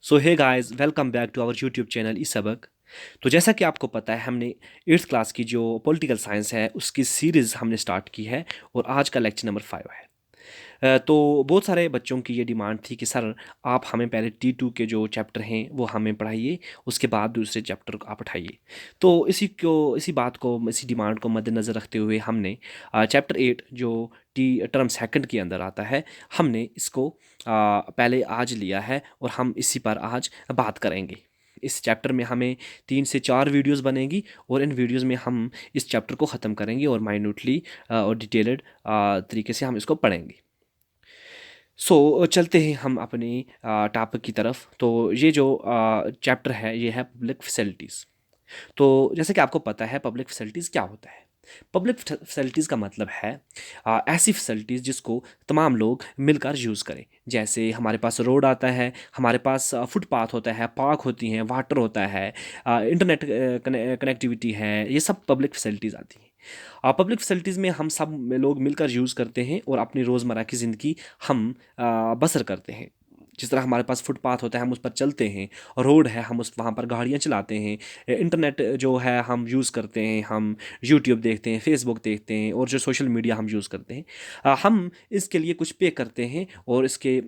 So hey guys, welcome back to our YouTube channel ई सबक। तो जैसा कि आपको पता है, हमने 8th क्लास की जो पॉलिटिकल साइंस है उसकी सीरीज़ हमने स्टार्ट की है और आज का लेक्चर नंबर 5 है। तो बहुत सारे बच्चों की ये डिमांड थी कि सर आप हमें पहले T2 के जो चैप्टर हैं वो हमें पढ़ाइए, उसके बाद दूसरे चैप्टर को आप उठाइए। तो इसी डिमांड को मद्देनज़र रखते हुए हमने चैप्टर 8 जो टी टर्म सेकंड के अंदर आता है, हमने इसको पहले आज लिया है और हम इसी पर आज बात करेंगे। इस चैप्टर में हमें 3 से 4 वीडियोस बनेगी और इन वीडियोस में हम इस चैप्टर को ख़त्म करेंगे और माइन्यूटली और डिटेल्ड तरीके से हम इसको पढ़ेंगे। चलते हैं हम अपनी टॉपिक की तरफ। तो ये जो चैप्टर है ये है पब्लिक फैसिलिटीज़। तो जैसे कि आपको पता है पब्लिक फैसिलिटीज़ क्या होता है। पब्लिक फैसिलिटीज़ का मतलब है ऐसी फैसिलिटीज़ जिसको तमाम लोग मिलकर यूज़ करें। जैसे हमारे पास रोड आता है, हमारे पास फुटपाथ होता है, पार्क होती हैं, वाटर होता है, इंटरनेट कनेक्टिविटी है, ये सब पब्लिक फैसिलिटीज़ आती हैं। पब्लिक फैसिलिटीज़ में हम सब लोग मिलकर यूज़ करते हैं और अपनी रोज़मर्रा की ज़िंदगी हम बसर करते हैं। जिस तरह हमारे पास फुटपाथ होता है हम उस पर चलते हैं, रोड है हम उस वहाँ पर गाड़ियाँ चलाते हैं, इंटरनेट जो है हम यूज़ करते हैं, हम यूट्यूब देखते हैं, फेसबुक देखते हैं और जो सोशल मीडिया हम यूज़ करते हैं। हम इसके लिए कुछ पे करते हैं और इसके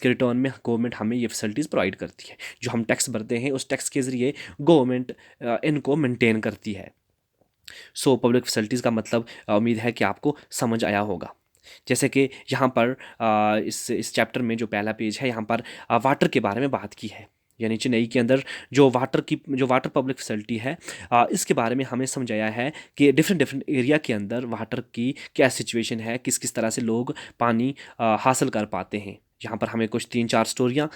रिटर्न में गवर्नमेंट हमें ये फैसिलिटीज़ प्रोवाइड करती है। जो हम टैक्स भरते हैं उस टैक्स के ज़रिए गवर्नमेंट इनको मेंटेन करती है। पब्लिक फैसिलिटीज़ का मतलब उम्मीद है कि आपको समझ आया होगा। जैसे कि यहाँ पर इस चैप्टर में जो पहला पेज है यहाँ पर वाटर के बारे में बात की है। यानी चेन्नई के अंदर जो वाटर पब्लिक फैसिलिटी है, इसके बारे में हमें समझाया है कि डिफरेंट डिफरेंट एरिया के अंदर वाटर की क्या सिचुएशन है, किस किस तरह से लोग पानी हासिल कर पाते हैं। यहाँ पर हमें कुछ 3-4 स्टोरियाँ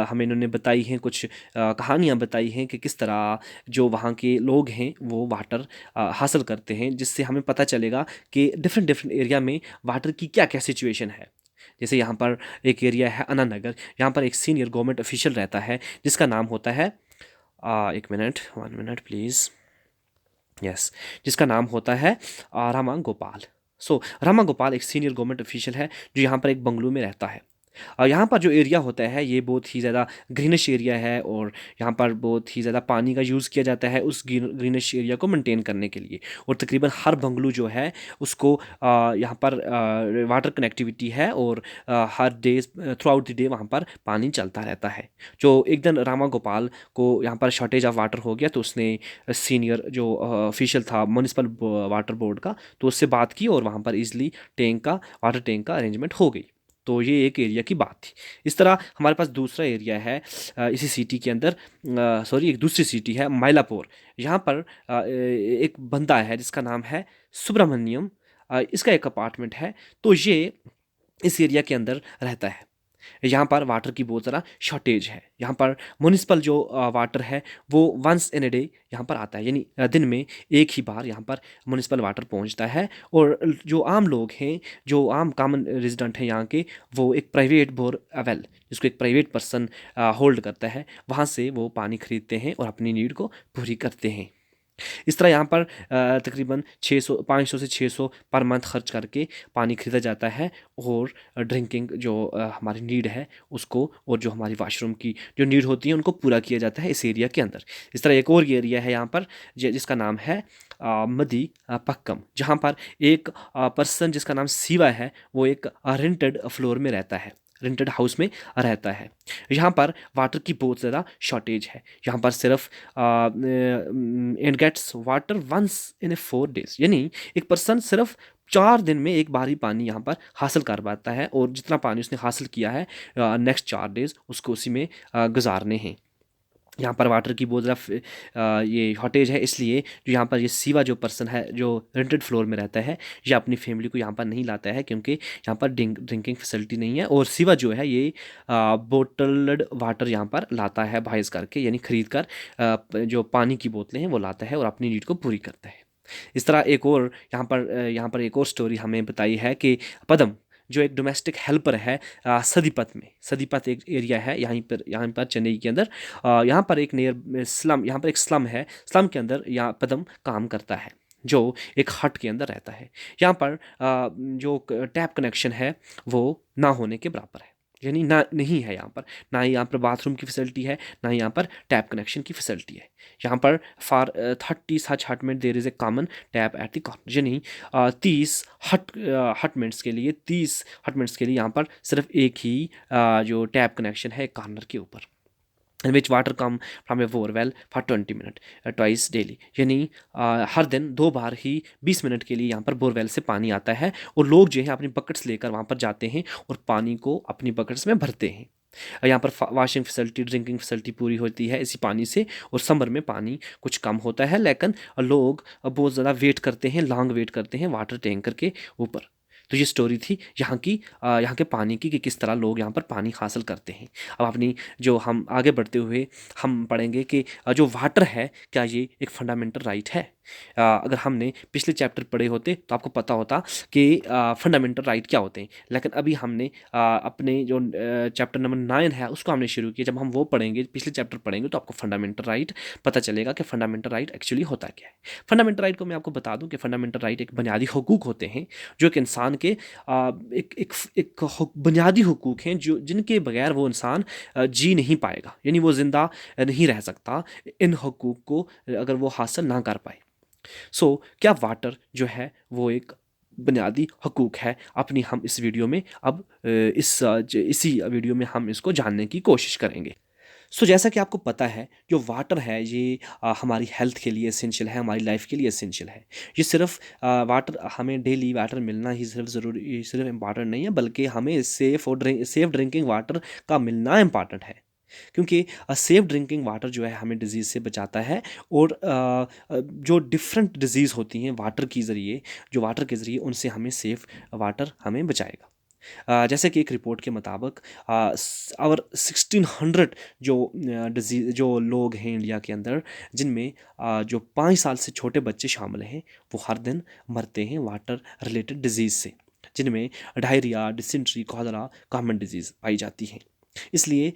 हमें इन्होंने बताई हैं, कुछ कहानियाँ बताई हैं कि किस तरह जो वहाँ के लोग हैं वो वाटर हासिल करते हैं, जिससे हमें पता चलेगा कि डिफरेंट डिफरेंट एरिया में वाटर की क्या क्या सिचुएशन है। जैसे यहाँ पर एक एरिया है अन्ना नगर, यहाँ पर एक सीनियर गवर्नमेंट ऑफिशियल रहता है जिसका नाम होता है एक मिनट, 1 मिनट प्लीज़, यस, जिसका नाम होता है रामा गोपाल। रामा गोपाल एक सीनियर गवर्नमेंट ऑफिशियल है जो यहाँ पर एक बंगलो में रहता है। यहाँ पर जो एरिया होता है ये बहुत ही ज़्यादा ग्रीनिश एरिया है और यहाँ पर बहुत ही ज़्यादा पानी का यूज़ किया जाता है उस ग्रीनिश एरिया को मेंटेन करने के लिए। और तकरीबन हर बंगलो जो है उसको यहाँ पर वाटर कनेक्टिविटी है और हर day throughout the day वहाँ पर पानी चलता रहता है। जो एक दिन रामा गोपाल को यहाँ पर शॉर्टेज ऑफ वाटर हो गया तो उसने सीनियर जो ऑफिशियल था म्यूनिसिपल वाटर बोर्ड का, तो उससे बात की और वहाँ पर ईजिली वाटर टैंक का अरेंजमेंट हो गई। तो ये एक एरिया की बात थी। इस तरह हमारे पास दूसरा एरिया है इसी सिटी के अंदर, एक दूसरी सिटी है माइलापुर। यहाँ पर एक बंदा है जिसका नाम है सुब्रमण्यम। इसका एक अपार्टमेंट है। तो ये इस एरिया के अंदर रहता है। यहाँ पर वाटर की बहुत ज़्यादा शॉर्टेज है। यहाँ पर म्यूनिसिपल जो वाटर है वो वंस इन ए डे यहाँ पर आता है, यानी दिन में एक ही बार यहाँ पर म्यूनिसिपल वाटर पहुँचता है। और जो आम लोग हैं, जो आम कॉमन रेजिडेंट हैं यहाँ के, वो एक प्राइवेट बोरवेल जिसको एक प्राइवेट पर्सन होल्ड करता है, वहाँ से वो पानी खरीदते हैं और अपनी नीड को पूरी करते हैं। इस तरह यहाँ पर तकरीबन 500 से 600 पर मंथ खर्च करके पानी खरीदा जाता है और ड्रिंकिंग जो हमारी नीड है उसको, और जो हमारी वाशरूम की जो नीड होती है उनको पूरा किया जाता है इस एरिया के अंदर। इस तरह एक और एरिया है यहाँ पर जिसका नाम है मदी पक्कम, जहाँ पर एक पर्सन जिसका नाम शिवा है वो एक रेंटेड फ्लोर में रहता है, रेंटेड हाउस में रहता है। यहाँ पर वाटर की बहुत ज़्यादा शॉर्टेज है। यहाँ पर सिर्फ and gets water once in a 4 days, यानी एक पर्सन सिर्फ 4 दिन में एक बार ही पानी यहाँ पर हासिल कर पाता है और जितना पानी उसने हासिल किया है नेक्स्ट 4 days उसको उसी में गुजारने हैं। यहाँ पर वाटर की बहुत ज़्यादा ये शॉर्टेज है, इसलिए जो यहाँ पर ये शिवा जो पर्सन है जो रेंटेड फ्लोर में रहता है, ये अपनी फैमिली को यहाँ पर नहीं लाता है क्योंकि यहाँ पर ड्रिंकिंग फैसिलिटी नहीं है। और शिवा जो है ये बोटल्ड वाटर यहाँ पर लाता है बाइस करके, यानी खरीद कर जो पानी की बोतलें हैं वो लाता है और अपनी नीड को पूरी करता है। इस तरह यहाँ पर एक और स्टोरी हमें बताई है कि पदम जो एक डोमेस्टिक हेल्पर है सदीपत एक एरिया है यहाँ पर चेन्नई के अंदर, यहाँ पर एक स्लम है। स्लम के अंदर यहाँ पदम काम करता है जो एक हट के अंदर रहता है। यहाँ पर जो टैप कनेक्शन है वो ना होने के बराबर है। यानी ना नहीं है यहाँ पर, ना ही यहाँ पर बाथरूम की फैसिलिटी है, ना ही यहाँ पर टैप कनेक्शन की फैसिलिटी है। यहाँ पर फॉर 30 सच हट minute there is a common tap at the corner, यानी 30 हट मिनट्स के लिए, 30 हट मिनट्स के लिए यहाँ पर सिर्फ एक ही जो टैप कनेक्शन है कॉर्नर के ऊपर, in which water come from a borewell for 20 minute twice daily, यानी हर दिन 2 बार ही 20 मिनट के लिए यहाँ पर बोरवेल से पानी आता है और लोग जो है अपनी बकेट्स लेकर वहाँ पर जाते हैं और पानी को अपनी बकेट्स में भरते हैं। यहाँ पर वॉशिंग फैसिलिटी, ड्रिंकिंग फैसिलिटी पूरी होती है इसी पानी से, और समर में पानी कुछ कम होता है, लेकिन लोग बहुत ज़्यादा वेट करते हैं, लॉन्ग वेट करते हैं वाटर टैंकर के ऊपर। तो ये स्टोरी थी यहाँ की, यहाँ के पानी की, कि किस तरह लोग यहाँ पर पानी हासिल करते हैं। अब अपनी जो हम आगे बढ़ते हुए हम पढ़ेंगे कि जो वाटर है क्या ये एक फंडामेंटल राइट है। अगर हमने पिछले चैप्टर पढ़े होते तो आपको पता होता कि फंडामेंटल राइट क्या होते हैं, लेकिन अभी हमने अपने जो चैप्टर नंबर 9 है उसको हमने शुरू किया। जब हम वो पढ़ेंगे, पिछले चैप्टर पढ़ेंगे, तो आपको फंडामेंटल राइट पता चलेगा कि फंडामेंटल राइट एक्चुअली होता क्या है। फंडामेंटल राइट को मैं आपको बता दूं कि फंडामेंटल राइट एक बुनियादी हुकूक होते हैं जो एक इंसान के बुनियादी हुकूक हैं जो जिनके बगैर वो इंसान जी नहीं पाएगा, यानी वो ज़िंदा नहीं रह सकता इन हुकूक को अगर वो हासिल ना कर पाए। क्या वाटर जो है वो एक बुनियादी हकूक़ है? अपनी हम इस वीडियो में अब इसी वीडियो में हम इसको जानने की कोशिश करेंगे। जैसा कि आपको पता है, जो वाटर है ये हमारी हेल्थ के लिए एसेंशियल है, हमारी लाइफ के लिए एसेंशियल है। ये सिर्फ वाटर, हमें डेली वाटर मिलना ही सिर्फ इम्पॉर्टेंट नहीं है, बल्कि हमें सेफ़ ड्रिंकिंग वाटर का मिलना इम्पॉर्टेंट है, क्योंकि सेफ़ ड्रिंकिंग वाटर जो है हमें डिज़ीज़ से बचाता है। और जो डिफरेंट डिज़ीज़ होती हैं वाटर के ज़रिए, जो वाटर के ज़रिए, उनसे हमें सेफ़ वाटर हमें बचाएगा। जैसे कि एक रिपोर्ट के मुताबिक और 1600 जो लोग हैं इंडिया के अंदर, जिनमें जो 5 साल से छोटे बच्चे शामिल हैं, वो हर दिन मरते हैं वाटर रिलेटेड डिजीज़ से, जिनमें diarrhoea, dysentery, cholera common disease पाई जाती हैं। इसलिए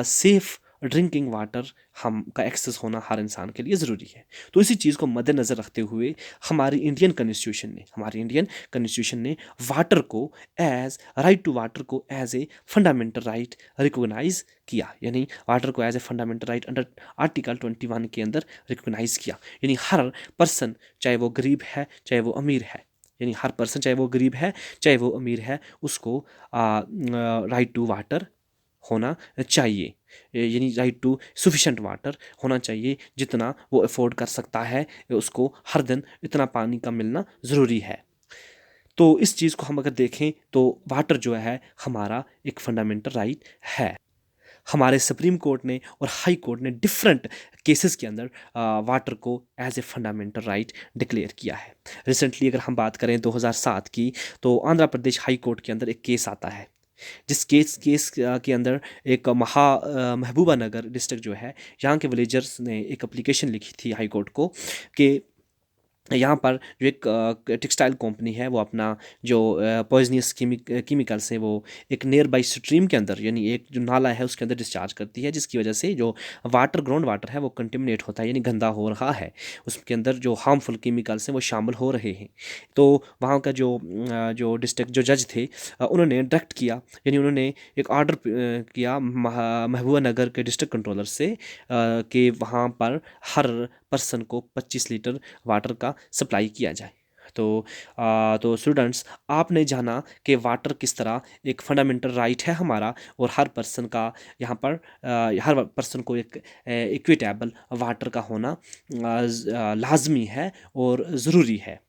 सेफ़ ड्रिंकिंग वाटर हम का एक्सेस होना हर इंसान के लिए ज़रूरी है। तो इसी चीज़ को मद्देनज़र रखते हुए हमारी इंडियन कॉन्स्टिट्यूशन ने वाटर को राइट टू वाटर को as a fundamental right recognise किया, यानी वाटर को as a fundamental right under article 21 के अंदर रिकोगनाइज़ किया। यानी हर पर्सन, चाहे वो गरीब है चाहे वो अमीर है, यानी हर पर्सन चाहे वो गरीब है चाहे वो अमीर है, उसको राइट टू वाटर होना चाहिए, यानी राइट टू सफिशेंट वाटर होना चाहिए। जितना वो अफोर्ड कर सकता है उसको हर दिन इतना पानी का मिलना ज़रूरी है। तो इस चीज़ को हम अगर देखें तो वाटर जो है हमारा एक फंडामेंटल राइट है। हमारे सुप्रीम कोर्ट ने और हाई कोर्ट ने डिफरेंट केसेस के अंदर वाटर को as a fundamental right declare किया है। रिसेंटली अगर हम बात करें 2007 की, तो आंध्र प्रदेश हाई कोर्ट के अंदर एक केस आता है, जिस केस के अंदर एक महबूबा नगर डिस्ट्रिक्ट जो है, यहाँ के विलेजर्स ने एक एप्लीकेशन लिखी थी हाई कोर्ट को कि यहाँ पर जो एक टेक्सटाइल कंपनी है वो अपना जो पॉइजनियस केमिकल्स हैं वो एक नियर बाई स्ट्रीम के अंदर, यानी एक जो नाला है उसके अंदर डिस्चार्ज करती है, जिसकी वजह से जो ग्राउंड वाटर है वो कंटेमिनेट होता है, यानी गंदा हो रहा है। उसके अंदर जो हार्मफुल केमिकल्स हैं वो शामिल हो रहे हैं। तो वहाँ का जो डिस्ट्रिक्ट जो जज थे, उन्होंने डायरेक्ट किया, यानी उन्होंने एक ऑर्डर किया महबूबा नगर के डिस्ट्रिक्ट कंट्रोलर से कि वहाँ पर हर पर्सन को 25 लीटर वाटर का सप्लाई किया जाए। तो स्टूडेंट्स, आपने जाना कि वाटर किस तरह एक फंडामेंटल राइट है हमारा, और हर पर्सन का यहाँ पर हर पर्सन को एक इक्विटेबल वाटर का होना लाजमी है और ज़रूरी है।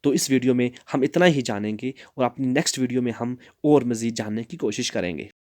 तो इस वीडियो में हम इतना ही जानेंगे और अपनी नेक्स्ट वीडियो में हम और मज़ीद जानने की कोशिश करेंगे।